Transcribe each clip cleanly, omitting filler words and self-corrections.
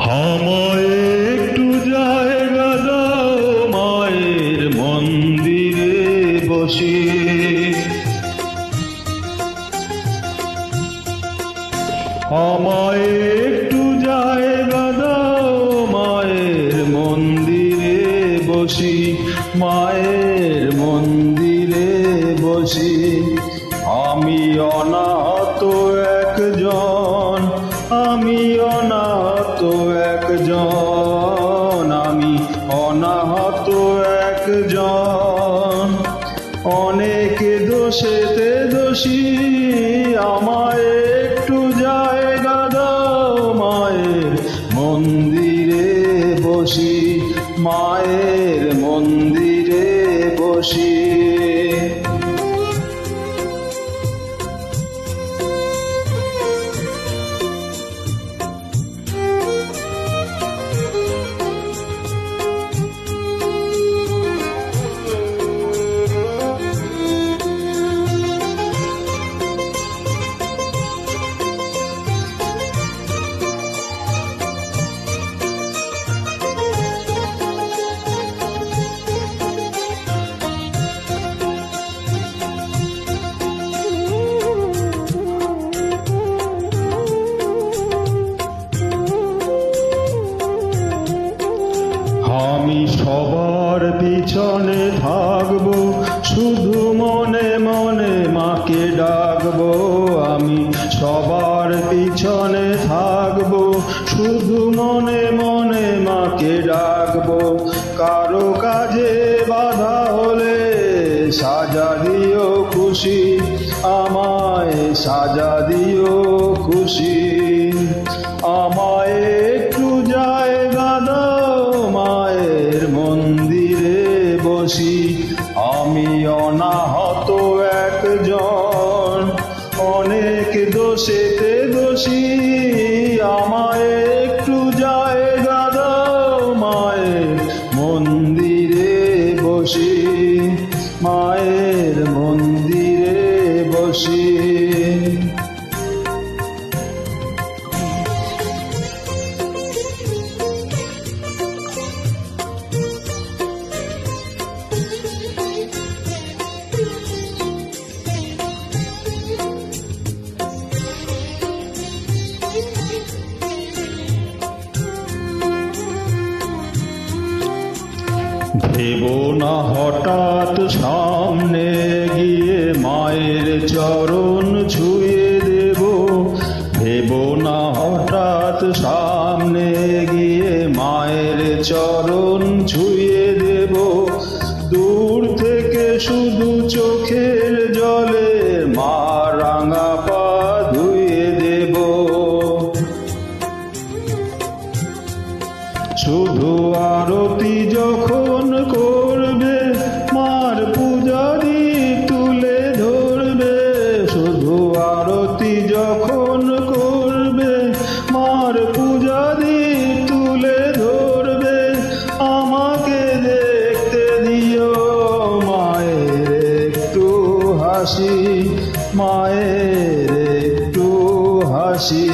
আমায় একটু জায়গা দাও মায়ের মন্দিরে বসে, আমায় একটু জায়গা দাও মায়ের মন্দিরে বসি, মায়ের মন্দিরে বসি। আমি অনাথ একজন, আমি অনাথ একজন, আমি অনাথ একজন। অনেক দোষেতে দোষী, আমায় একটু জায়গা দাও মায়ের মন্দিরে বসি, মায়ের মন্দিরে বসি। আমি সবার পিছনে থাকবো, শুধু মনে মনে মাকে ডাকবো। আমি সবার পিছনে থাকবো, শুধু মনে মনে মাকে ডাকবো। কারো কাজে বাধা হলে সাজা দিও খুশি, আমায় সাজা দিও খুশি। আমায় একটু জায়গা দাও মায়ের মন্দিরে বসি, আমি অনাহত একজন, অনেক দোষেতে দোষী। আমায় একটু জায়গা দাও মায়ের মন্দিরে বসি, মায়ের মন্দিরে বসি। ভেবো না হঠাৎ সামনে গিয়ে মায়ের চরণ ছুঁয়ে দেব, ভেবো না হঠাৎ সামনে গিয়ে মায়ের চরণ ছুঁয়ে দেব। দূর থেকে শুধু চোখের জলে মা রাঙা পা ধুয়ে দেব। শুধু আরতি যখন করবে মার পূজারি তুলে ধরবে, শুধু আরতি যখন করবে মার পূজারি তুলে ধরবে। আমাকে দেখতে দিও মায়ের একটু হাসি, মায়ের একটু হাসি।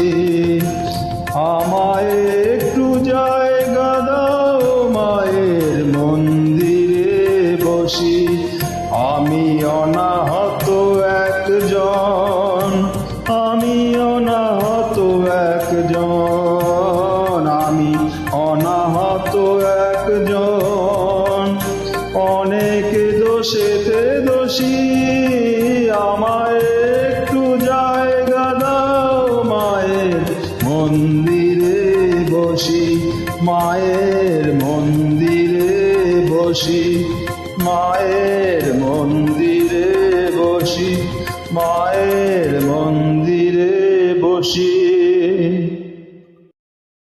আমায় একটু জায়গা দাও মায়ের মন্দিরে বসি, আমি অনাহত একজন, আমি অনাহত একজন, আমি অনাহত একজন। অনেক দোষেতে দোষী, আমায় একটু জায়গা দাও মায়ের মন্দিরে বসি, মায়ের মন্দিরে বসি, মায়ের মন্দিরে বসি, মায়ের মন্দিরে বসি।